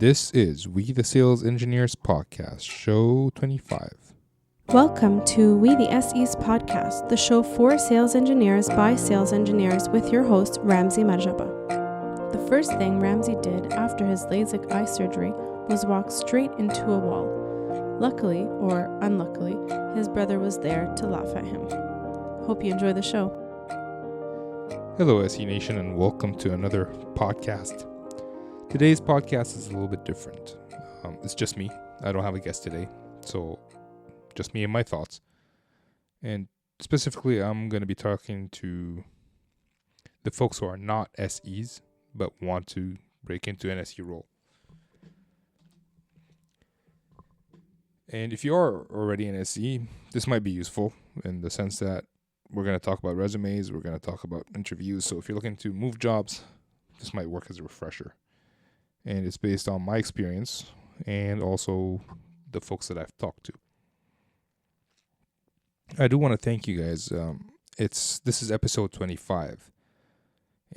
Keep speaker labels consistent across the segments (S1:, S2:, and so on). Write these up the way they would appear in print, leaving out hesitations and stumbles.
S1: This is We the Sales Engineers Podcast, show 25.
S2: Welcome to We the SEs Podcast, the show for sales engineers by sales engineers with your host, Ramsey Majaba. The first thing Ramsey did after his LASIK eye surgery was walk straight into a wall. Luckily, or unluckily, his brother was there to laugh at him. Hope you enjoy the show.
S1: Hello, SE Nation, and welcome to another podcast. Today's podcast is a little bit different. It's just me. I don't have a guest today, so just me and my thoughts. And specifically, I'm going to be talking to the folks who are not SEs, but want to break into an SE role. And if you are already an SE, this might be useful in the sense that we're going to talk about resumes, we're going to talk about interviews. So if you're looking to move jobs, this might work as a refresher. And it's based on my experience and also the folks that I've talked to. I do want to thank you guys. This is episode 25,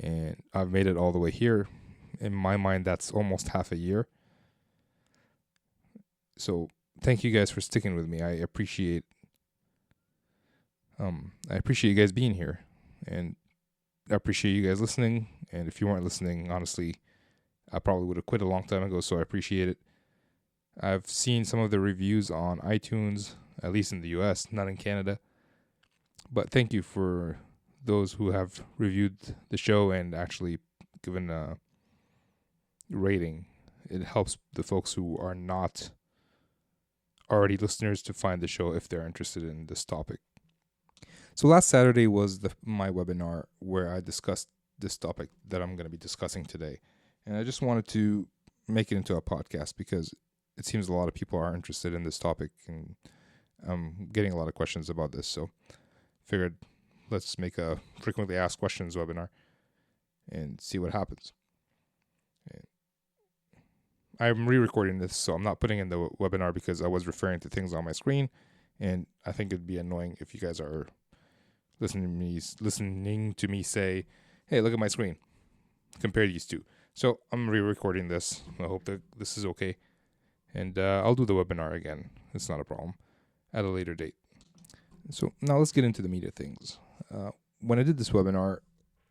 S1: and I've made it all the way here. In my mind, that's almost half a year. So thank you guys for sticking with me. I appreciate you guys being here, and I appreciate you guys listening. And if you weren't listening, honestly, I probably would have quit a long time ago, so I appreciate it. I've seen some of the reviews on iTunes, at least in the US, not in Canada. But thank you for those who have reviewed the show and actually given a rating. It helps the folks who are not already listeners to find the show if they're interested in this topic. So last Saturday was my webinar where I discussed this topic that I'm going to be discussing today. And I just wanted to make it into a podcast because it seems a lot of people are interested in this topic, and I'm getting a lot of questions about this. So figured let's make a frequently asked questions webinar and see what happens. And I'm re-recording this, so I'm not putting in the webinar because I was referring to things on my screen, and I think it'd be annoying if you guys are listening to me say, "Hey, look at my screen," compare these two. So I'm re-recording this. I hope that this is okay. And I'll do the webinar again. It's not a problem. At a later date. So now let's get into the meat of things. When I did this webinar,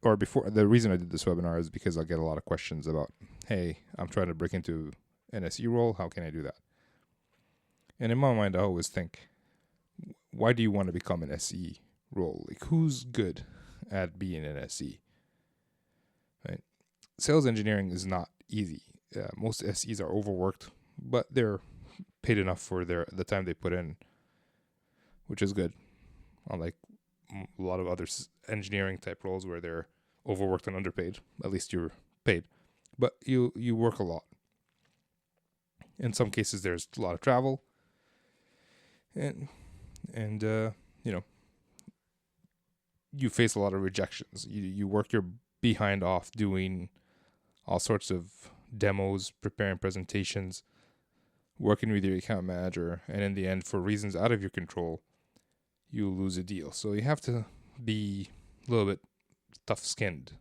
S1: or before, the reason I did this webinar is because I get a lot of questions about, hey, I'm trying to break into an SE role. How can I do that? And in my mind, I always think, why do you want to become an SE role? Like, who's good at being an SE? Right? Sales engineering is not easy. Most SEs are overworked, but they're paid enough for the time they put in, which is good. Unlike a lot of other engineering type roles where they're overworked and underpaid, at least you're paid, but you work a lot. In some cases, there's a lot of travel, and you face a lot of rejections. You work your behind off doing all sorts of demos, preparing presentations, working with your account manager, and in the end, for reasons out of your control, you lose a deal. So you have to be a little bit tough-skinned.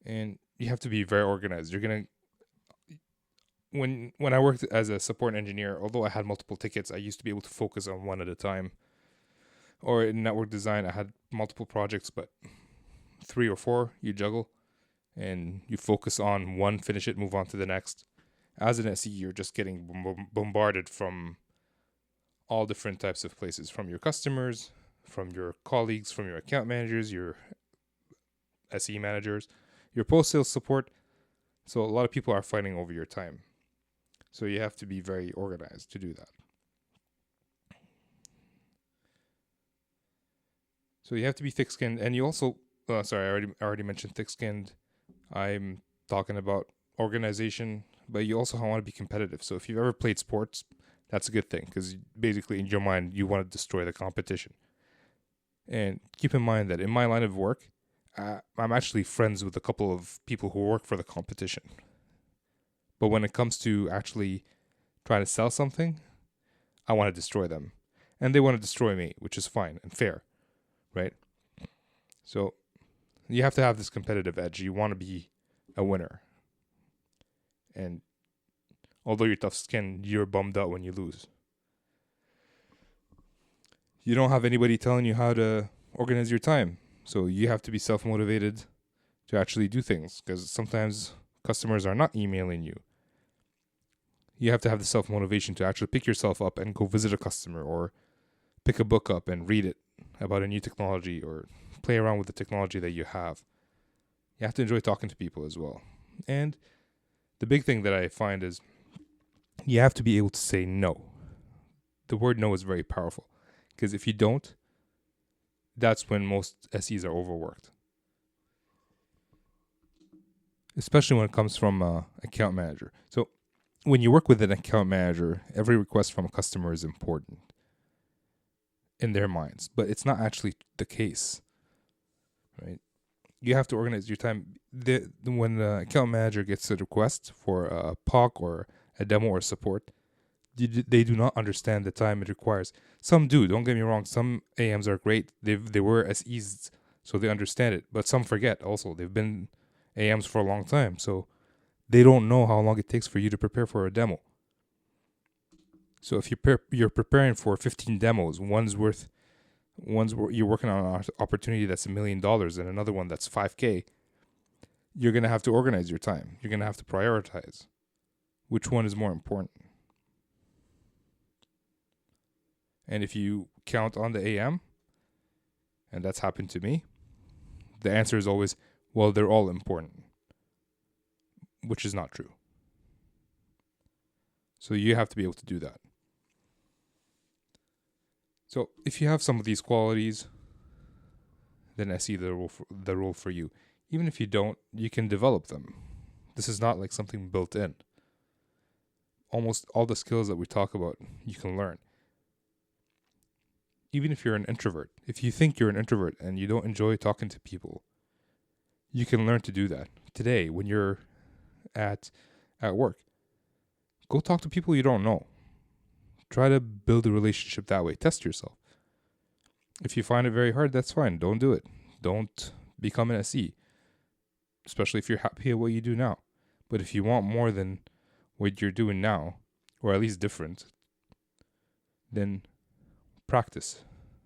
S1: And you have to be very organized. When I worked as a support engineer, although I had multiple tickets, I used to be able to focus on one at a time. Or in network design, I had multiple projects, but 3 or 4 you juggle. And you focus on one, finish it, move on to the next. As an SE, you're just getting bombarded from all different types of places, from your customers, from your colleagues, from your account managers, your SE managers, your post-sales support. So a lot of people are fighting over your time. So you have to be very organized to do that. So you have to be thick-skinned, and you also, I already mentioned thick-skinned. I'm talking about organization, but you also want to be competitive. So if you've ever played sports, that's a good thing, because basically in your mind, you want to destroy the competition. And keep in mind that in my line of work, I'm actually friends with a couple of people who work for the competition. But when it comes to actually trying to sell something, I want to destroy them. And they want to destroy me, which is fine and fair, right? So you have to have this competitive edge. You want to be a winner. And although you're tough-skinned, you're bummed out when you lose. You don't have anybody telling you how to organize your time. So you have to be self-motivated to actually do things, because sometimes customers are not emailing you. You have to have the self-motivation to actually pick yourself up and go visit a customer, or pick a book up and read it about a new technology, or play around with the technology that you have. You have to enjoy talking to people as well. And the big thing that I find is you have to be able to say no. The word no is very powerful, because if you don't, that's when most SEs are overworked. Especially when it comes from an account manager. So when you work with an account manager, every request from a customer is important in their minds, but it's not actually the case, right? You have to organize your time. When the account manager gets a request for a POC or a demo or support, they do not understand the time it requires. Some do, don't get me wrong. Some AMs are great. They were SEs, so they understand it. But some forget also. They've been AMs for a long time, so they don't know how long it takes for you to prepare for a demo. So if you're preparing for 15 demos, one's you're working on an opportunity that's $1 million and another one that's $5,000, you're going to have to organize your time. You're going to have to prioritize which one is more important. And if you count on the AM, and that's happened to me, the answer is always, well, they're all important, which is not true. So you have to be able to do that. So if you have some of these qualities, then SE the role for you. Even if you don't, you can develop them. This is not like something built in. Almost all the skills that we talk about, you can learn. Even if you're an introvert, if you think you're an introvert and you don't enjoy talking to people, you can learn to do that. Today, when you're at work, go talk to people you don't know. Try to build a relationship that way. Test yourself. If you find it very hard, that's fine. Don't do it. Don't become an SE, especially if you're happy at what you do now. But if you want more than what you're doing now, or at least different, then practice.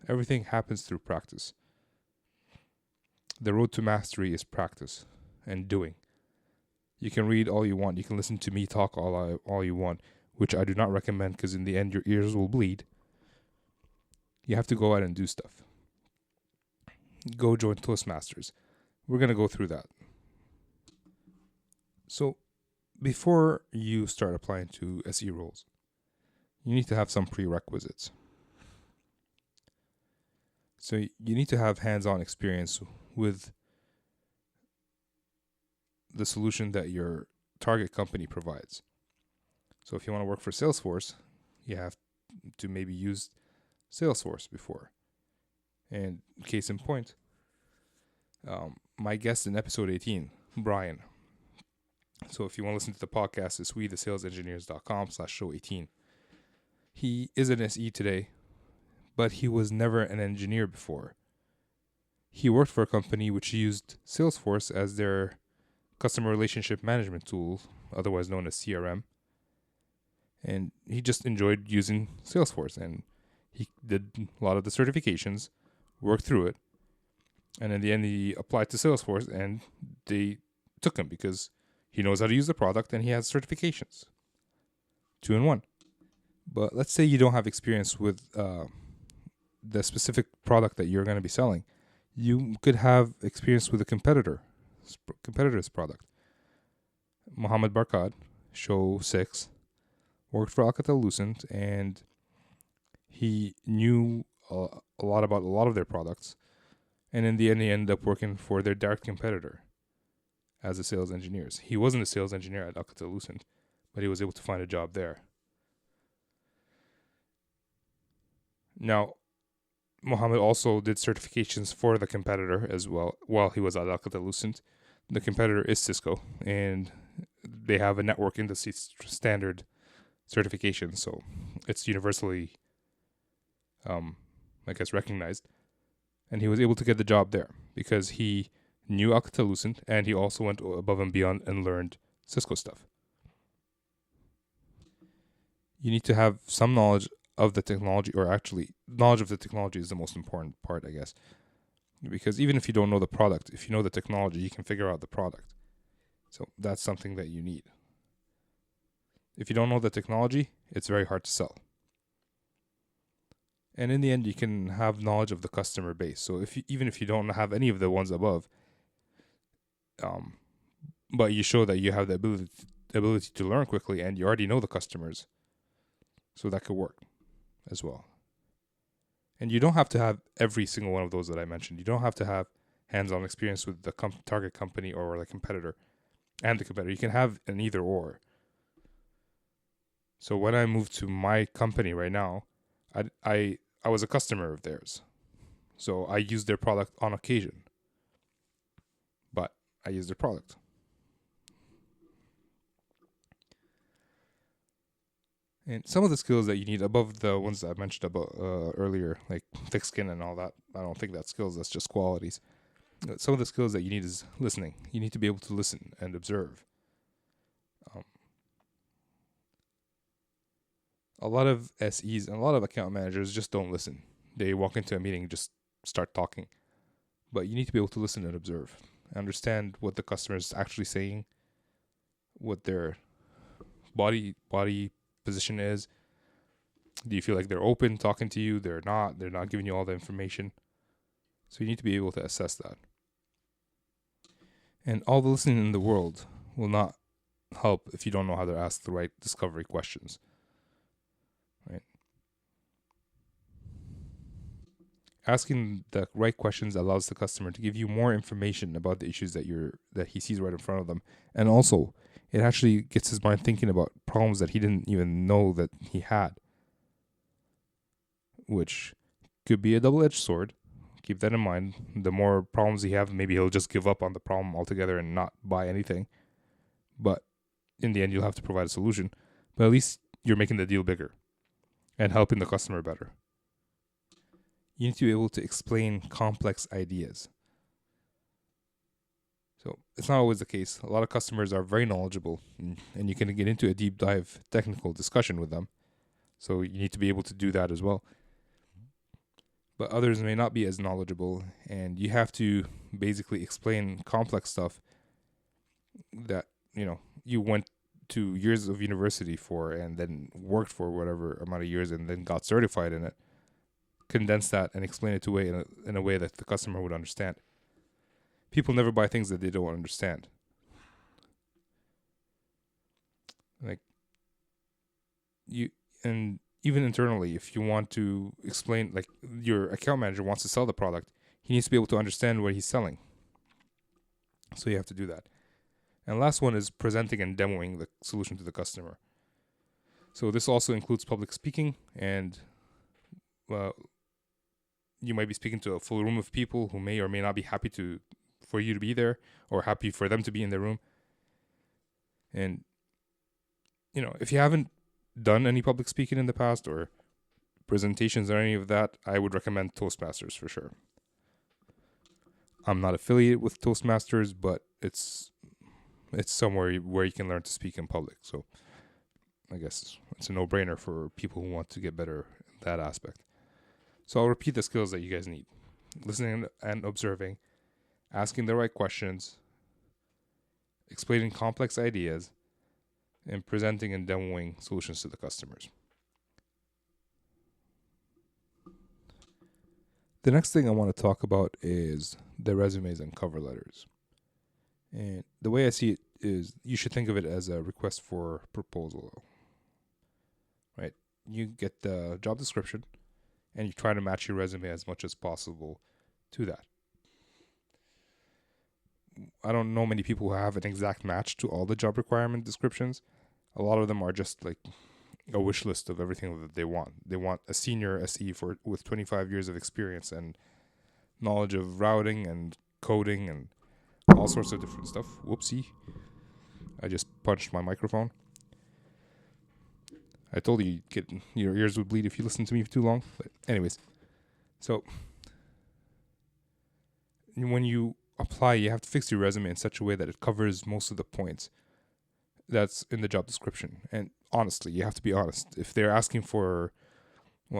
S1: Everything happens through practice. The road to mastery is practice and doing. You can read all you want. You can listen to me talk all you want, which I do not recommend, because in the end your ears will bleed. You have to go out and do stuff. Go join Toastmasters. We're going to go through that. So before you start applying to SE roles, you need to have some prerequisites. So you need to have hands-on experience with the solution that your target company provides. So if you want to work for Salesforce, you have to maybe use Salesforce before. And case in point, my guest in episode 18, Brian. So if you want to listen to the podcast, it's WeTheSalesEngineers.com/show18. He is an SE today, but he was never an engineer before. He worked for a company which used Salesforce as their customer relationship management tool, otherwise known as CRM. And he just enjoyed using Salesforce, and he did a lot of the certifications, worked through it, and in the end he applied to Salesforce, and they took him because he knows how to use the product and he has certifications. 2 in 1. But let's say you don't have experience with the specific product that you're going to be selling. You could have experience with a competitor's product. Mohammed Barkad, Show 6, worked for Alcatel-Lucent, and he knew a lot about a lot of their products. And in the end, he ended up working for their direct competitor as a sales engineer. He wasn't a sales engineer at Alcatel-Lucent, but he was able to find a job there. Now, Mohammed also did certifications for the competitor as well while he was at Alcatel-Lucent. The competitor is Cisco, and they have a network industry standard certification, so it's universally, recognized. And he was able to get the job there because he knew Alcatel-Lucent, and he also went above and beyond and learned Cisco stuff. You need to have some knowledge of the technology, or actually, knowledge of the technology is the most important part, I guess. Because even if you don't know the product, if you know the technology, you can figure out the product. So that's something that you need. If you don't know the technology, it's very hard to sell. And in the end, you can have knowledge of the customer base. So even if you don't have any of the ones above, but you show that you have the ability to learn quickly and you already know the customers, so that could work as well. And you don't have to have every single one of those that I mentioned. You don't have to have hands-on experience with the target company or the competitor and the competitor. You can have an either or. So when I moved to my company right now, I was a customer of theirs. So I used their product on occasion. But I used their product. And some of the skills that you need above the ones that I mentioned about earlier, like thick skin and all that, I don't think that's skills, that's just qualities. Some of the skills that you need is listening. You need to be able to listen and observe. A lot of SEs and a lot of account managers just don't listen. They walk into a meeting and just start talking. But you need to be able to listen and observe. Understand what the customer is actually saying, what their body position is. Do you feel like they're open talking to you? They're not giving you all the information. So you need to be able to assess that. And all the listening in the world will not help if you don't know how to ask the right discovery questions. Right? Asking the right questions allows the customer to give you more information about the issues that he sees right in front of them. And also, it actually gets his mind thinking about problems that he didn't even know that he had, which could be a double-edged sword. Keep that in mind. The more problems he have, maybe he'll just give up on the problem altogether and not buy anything. But in the end, you'll have to provide a solution. But at least you're making the deal bigger and helping the customer better. You need to be able to explain complex ideas. So it's not always the case. A lot of customers are very knowledgeable, and you can get into a deep dive technical discussion with them. So you need to be able to do that as well. But others may not be as knowledgeable, and you have to basically explain complex stuff that, you went to years of university for and then worked for whatever amount of years and then got certified in it. Condense that and explain it in a way that the customer would understand. People never buy things that they don't understand. And even internally, if you want to explain, like your account manager wants to sell the product, he needs to be able to understand what he's selling. So you have to do that. And last one is presenting and demoing the solution to the customer. So this also includes public speaking, and you might be speaking to a full room of people who may or may not be happy for you to be there, or happy for them to be in the room. And, if you haven't done any public speaking in the past or presentations or any of that, I would recommend Toastmasters for sure. I'm not affiliated with Toastmasters, but it's somewhere where you can learn to speak in public. So I guess it's a no-brainer for people who want to get better in that aspect. So I'll repeat the skills that you guys need. Listening and observing, asking the right questions, explaining complex ideas, and presenting and demoing solutions to the customers. The next thing I want to talk about is the resumes and cover letters. And the way I see it is you should think of it as a request for proposal. Right? You get the job description and you try to match your resume as much as possible to that. I don't know many people who have an exact match to all the job requirement descriptions. A lot of them are just like a wish list of everything that they want. They want a senior SE with 25 years of experience and knowledge of routing and coding and all sorts of different stuff. Whoopsie. I just punched my microphone. I told you your ears would bleed if you listened to me for too long. But anyways, so when you apply, you have to fix your resume in such a way that it covers most of the points. that's in the job description. And honestly, you have to be honest. If they're asking for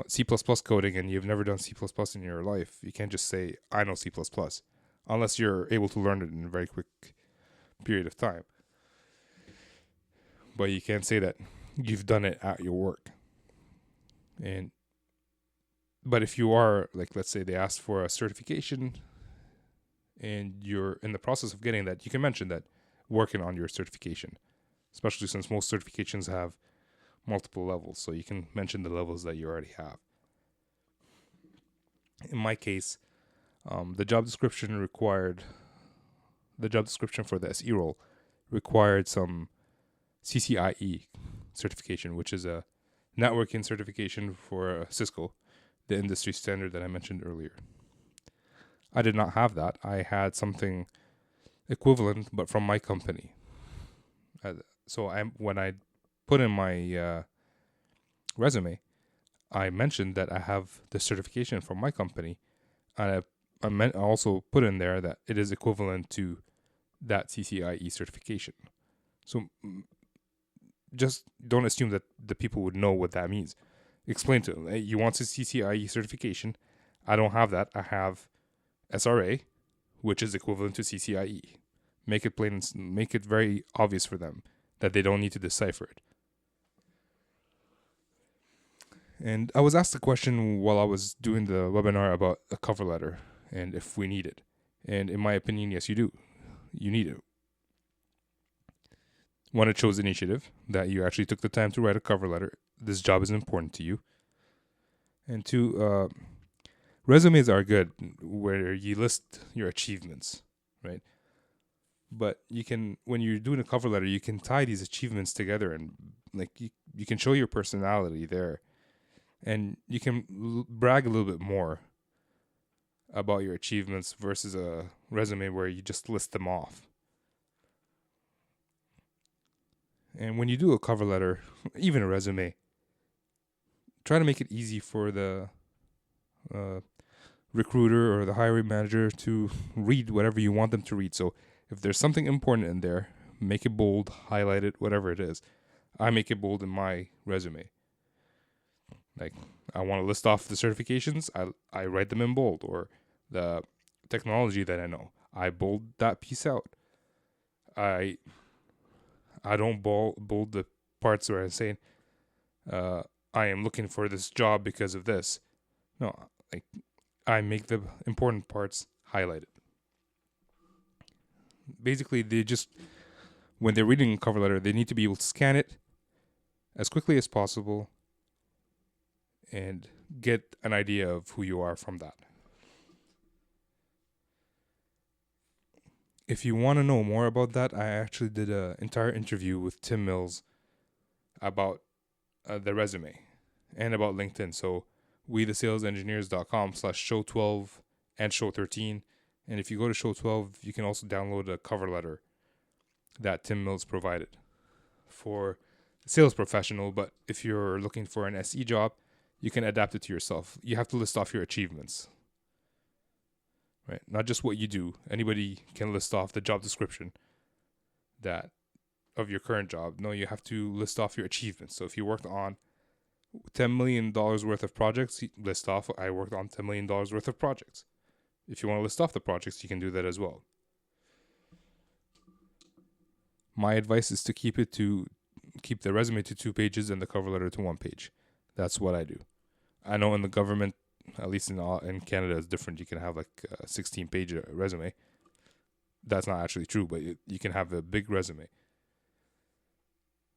S1: C++ coding and you've never done C++ in your life, you can't just say, I know C++, unless you're able to learn it in a very quick period of time. But you can't say that you've done it at your work. But if you are, like, let's say they asked for a certification and you're in the process of getting that, you can mention that working on your certification, especially since most certifications have multiple levels. So you can mention the levels that you already have. In my case, the job description for the SE role required some CCIE certification, which is a networking certification for Cisco, the industry standard that I mentioned earlier. I did not have that. I had something equivalent, but from my company. So when I put in my resume, I mentioned that I have the certification from my company, and I also put in there that it is equivalent to that CCIE certification. So just don't assume that the people would know what that means. Explain to them, hey, you want a CCIE certification? I don't have that. I have SRA, which is equivalent to CCIE. Make it plain and make it very obvious for them that they don't need to decipher it. And I was asked a question while I was doing the webinar about a cover letter and if we need it. And in my opinion, yes, you do. You need it. One, it shows initiative, that you actually took the time to write a cover letter. This job is important to you. And two, resumes are good where you list your achievements, right? But you can, when you're doing a cover letter, you can tie these achievements together and like you can show your personality there. And you can brag a little bit more about your achievements versus a resume where you just list them off. And when you do a cover letter, even a resume, try to make it easy for the recruiter or the hiring manager to read whatever you want them to read. So if there's something important in there, make it bold, highlight it, whatever it is. I make it bold in my resume. Like, I want to list off the certifications, I write them in bold, or the technology that I know, I bold that piece out. I don't bold the parts where I'm saying, I am looking for this job because of this. No, like, I make the important parts highlighted. Basically, when they're reading a cover letter, they need to be able to scan it as quickly as possible and get an idea of who you are from that. If you want to know more about that, I actually did an entire interview with Tim Mills about the resume and about LinkedIn. So WeTheSalesEngineers.com/show12 and show 13. And if you go to show 12, you can also download a cover letter that Tim Mills provided for a sales professional. But if you're looking for an SE job, you can adapt it to yourself. You have to list off your achievements, right? Not just what you do. Anybody can list off the job description that of your current job. No, you have to list off your achievements. So if you worked on $10 million worth of projects, list off, I worked on $10 million worth of projects. If you want to list off the projects, you can do that as well. My advice is to keep the resume to 2 pages and the cover letter to 1 page. That's what I do. I know in the government, at least in Canada, it's different. You can have like a 16-page resume. That's not actually true, but you can have a big resume.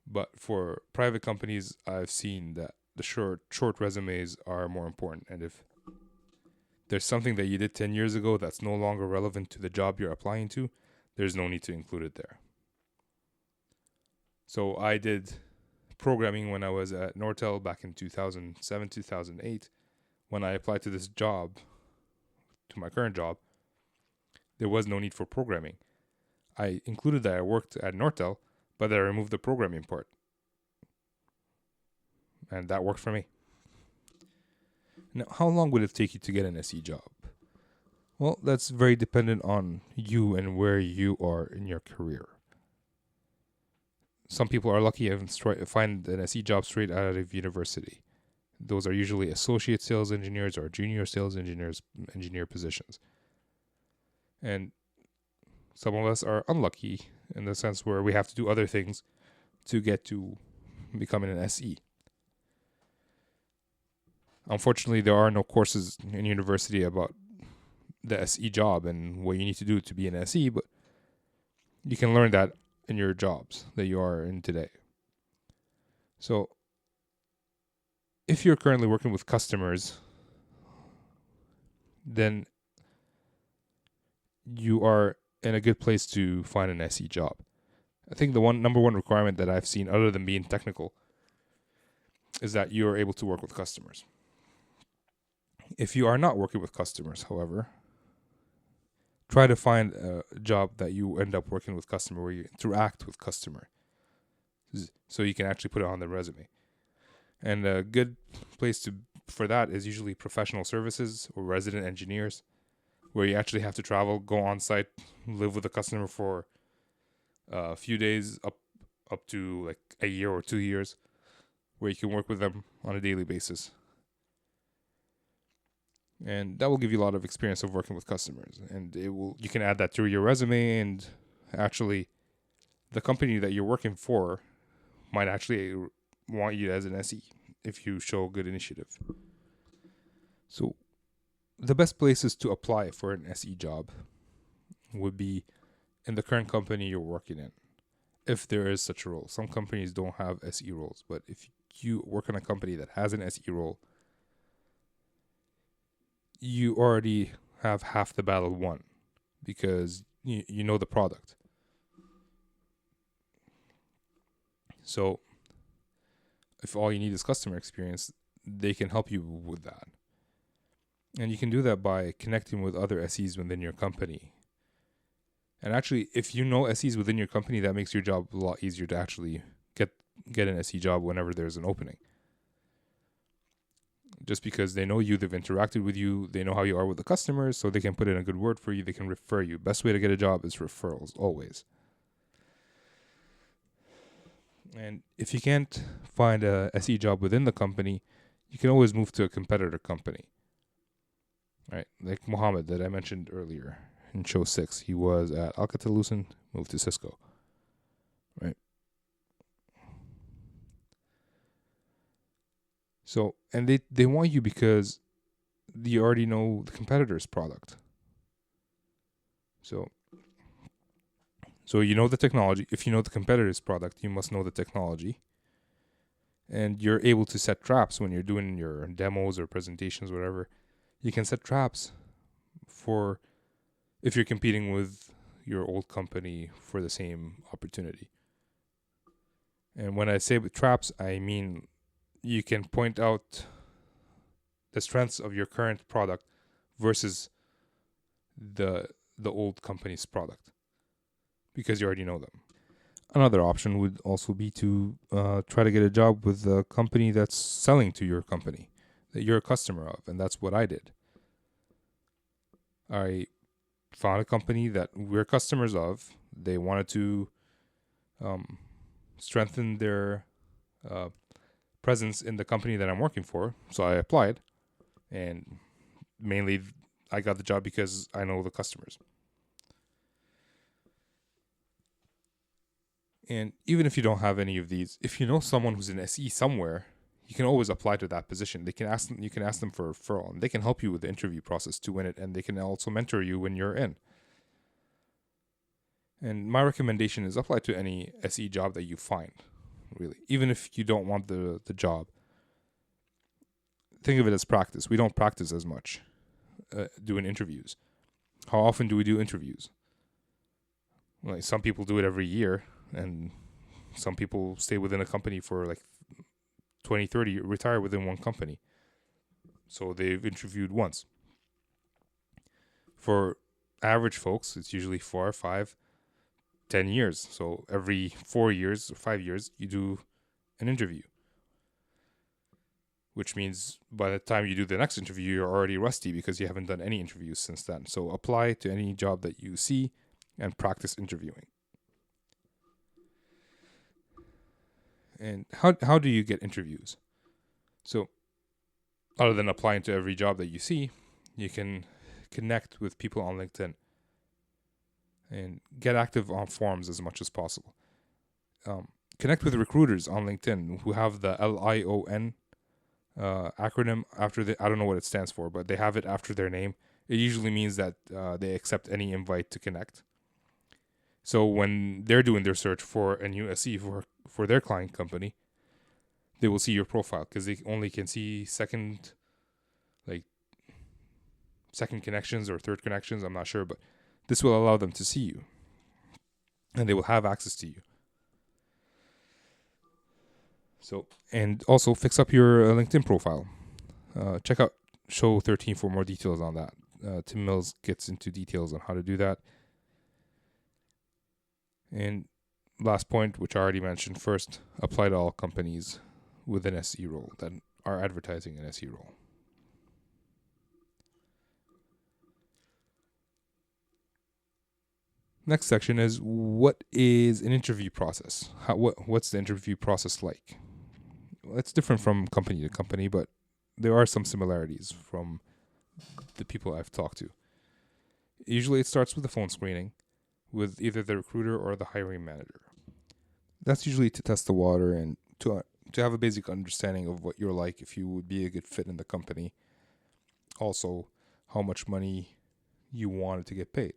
S1: But for private companies, I've seen that the short resumes are more important. And if there's something that you did 10 years ago that's no longer relevant to the job you're applying to, there's no need to include it there. So I did programming when I was at Nortel back in 2007, 2008. When I applied to this job, to my current job, there was no need for programming. I included that I worked at Nortel, but I removed the programming part. And that worked for me. Now, how long would it take you to get an SE job? Well, that's very dependent on you and where you are in your career. some people are lucky and find an SE job straight out of university. Those are usually associate sales engineers or junior sales engineer positions. And some of us are unlucky in the sense where we have to do other things to get to becoming an SE. Unfortunately, there are no courses in university about the SE job and what you need to do to be an SE, but you can learn that in your jobs that you are in today. So, if you're currently working with customers, then you are in a good place to find an SE job. I think the number one requirement that I've seen, other than being technical, is that you are able to work with customers. If you are not working with customers, however, try to find a job that you end up working with customer where you interact with customer, so you can actually put it on the resume. And a good place for that is usually professional services or resident engineers, where you actually have to travel, go on site, live with the customer for a few days up to like a year or 2 years, where you can work with them on a daily basis. And that will give you a lot of experience of working with customers. And you can add that to your resume, and actually the company that you're working for might actually want you as an SE if you show good initiative. So the best places to apply for an SE job would be in the current company you're working in, if there is such a role. Some companies don't have SE roles, but if you work in a company that has an SE role, you already have half the battle won, because you know the product. So if all you need is customer experience, they can help you with that. And you can do that by connecting with other SEs within your company. And actually, if you know SEs within your company, that makes your job a lot easier to actually get an SE job whenever there's an opening. Just because they know you, they've interacted with you, they know how you are with the customers, so they can put in a good word for you, they can refer you. Best way to get a job is referrals, always. And if you can't find a SE job within the company, you can always move to a competitor company. Right? Like Mohammed that I mentioned earlier in show 6. He was at Alcatel-Lucent, moved to Cisco. Right? So, and they want you because you already know the competitor's product. So you know the technology. If you know the competitor's product, you must know the technology. And you're able to set traps when you're doing your demos or presentations, whatever. You can set traps for if you're competing with your old company for the same opportunity. And when I say with traps, I mean you can point out the strengths of your current product versus the old company's product, because you already know them. Another option would also be to try to get a job with a company that's selling to your company, that you're a customer of, and that's what I did. I found a company that we're customers of. They wanted to strengthen their presence in the company that I'm working for, so I applied, and mainly I got the job because I know the customers. And even if you don't have any of these, if you know someone who's an SE somewhere, you can always apply to that position. You can ask them for a referral, and they can help you with the interview process to win it, and they can also mentor you when you're in. And my recommendation is apply to any SE job that you find, really. Even if you don't want the job, think of it as practice. We don't practice as much doing interviews. How often do we do interviews? Like, some people do it every year, and some people stay within a company for like 20, 30, retire within one company. So they've interviewed once. For average folks, it's usually 4, 5, 10 years. So every 4 years or 5 years, you do an interview. Which means by the time you do the next interview, you're already rusty because you haven't done any interviews since then. So apply to any job that you see and practice interviewing. And how do you get interviews? So, other than applying to every job that you see, you can connect with people on LinkedIn and get active on forums as much as possible. Connect with recruiters on LinkedIn who have the LION acronym after I don't know what it stands for, but they have it after their name. It usually means that they accept any invite to connect. So when they're doing their search for a new SE for their client company, they will see your profile because they only can see second connections or third connections. I'm not sure, but this will allow them to see you and they will have access to you. So, and also fix up your LinkedIn profile. Check out show 13 for more details on that. Tim Mills gets into details on how to do that. And last point, which I already mentioned, first, apply to all companies with an SE role that are advertising an SE role. Next section is, what is an interview process? What's the interview process like? Well, it's different from company to company, but there are some similarities from the people I've talked to. Usually it starts with a phone screening with either the recruiter or the hiring manager. That's usually to test the water and to have a basic understanding of what you're like, if you would be a good fit in the company. Also, how much money you wanted to get paid.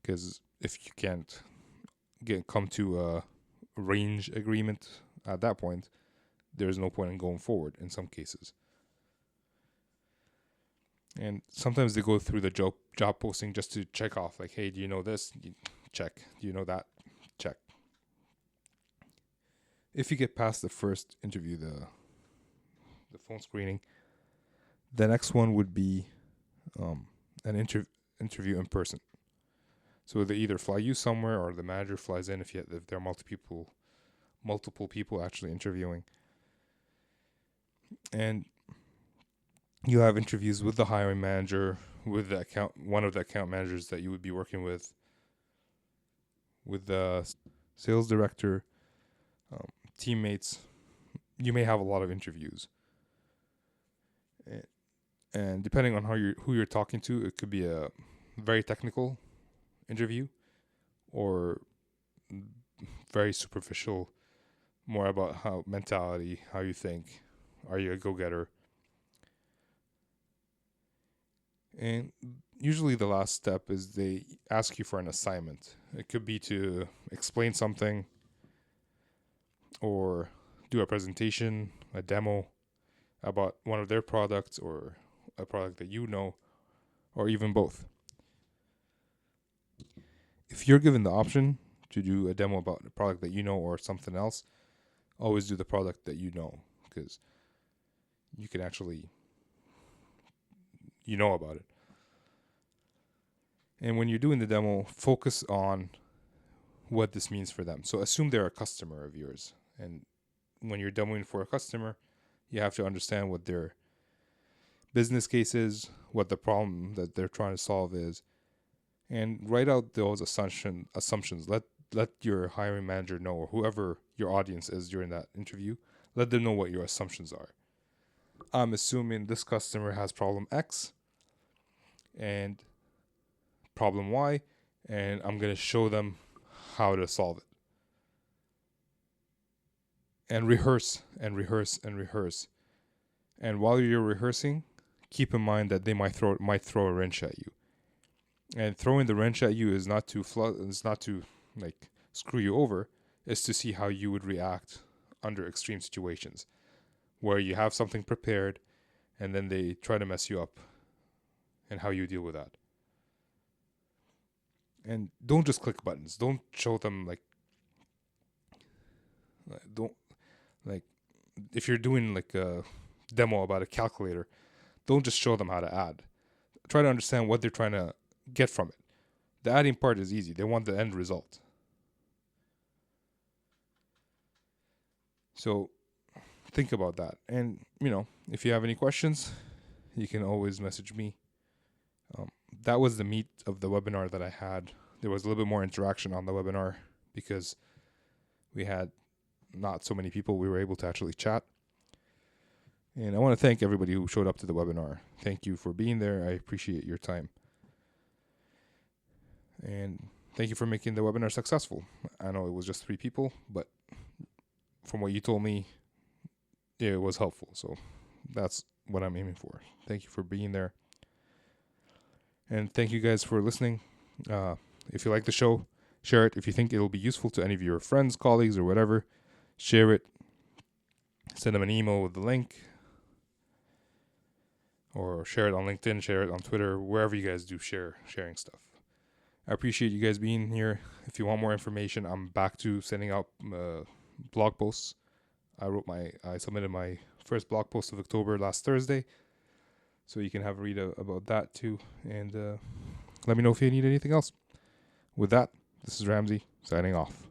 S1: Because if you can't come to a range agreement at that point, there's no point in going forward in some cases. And sometimes they go through the job posting just to check off, like, hey, do you know this? Check. Do you know that? Check. If you get past the first interview, the phone screening, the next one would be an interview in person. So they either fly you somewhere or the manager flies in if there are multiple people actually interviewing. And you have interviews with the hiring manager, with one of the account managers that you would be working with the sales director, teammates. You may have a lot of interviews. And depending on who you're talking to, it could be a very technical interview or very superficial, more about how mentality, how you think, are you a go-getter? And usually the last step is they ask you for an assignment. It could be to explain something or do a presentation, a demo about one of their products or a product that you know, or even both. If you're given the option to do a demo about a product that you know or something else, always do the product that you know, because you can actually, you know about it. And when you're doing the demo, focus on what this means for them. So assume they're a customer of yours. And when you're demoing for a customer, you have to understand what their business case is, what the problem that they're trying to solve is, and write out those assumptions. Let your hiring manager know, or whoever your audience is during that interview, let them know what your assumptions are. I'm assuming this customer has problem X and problem Y, and I'm going to show them how to solve it. And rehearse and rehearse and rehearse. And while you're rehearsing, keep in mind that they might throw a wrench at you. And throwing the wrench at you is not to like screw you over. It's to see how you would react under extreme situations, where you have something prepared, and then they try to mess you up, and how you deal with that. And don't just click buttons. Don't show them if you're doing like a demo about a calculator, don't just show them how to add. Try to understand what they're trying to get from it. The adding part is easy. They want the end result. So think about that. And, if you have any questions, you can always message me. That was the meat of the webinar that I had. There was a little bit more interaction on the webinar because we had not so many people, we were able to actually chat. And I want to thank everybody who showed up to the webinar. Thank you for being there. I appreciate your time. And thank you for making the webinar successful. I know it was just 3 people, but from what you told me, it was helpful. So that's what I'm aiming for. Thank you for being there. And thank you guys for listening. If you like the show, share it. If you think it'll be useful to any of your friends, colleagues, or whatever, share it. Send them an email with the link. Or share it on LinkedIn, share it on Twitter, wherever you guys do sharing stuff. I appreciate you guys being here. If you want more information, I'm back to sending out blog posts. I submitted my first blog post of October last Thursday, so you can have a read about that too. And let me know if you need anything else. With that, this is Ramsey signing off.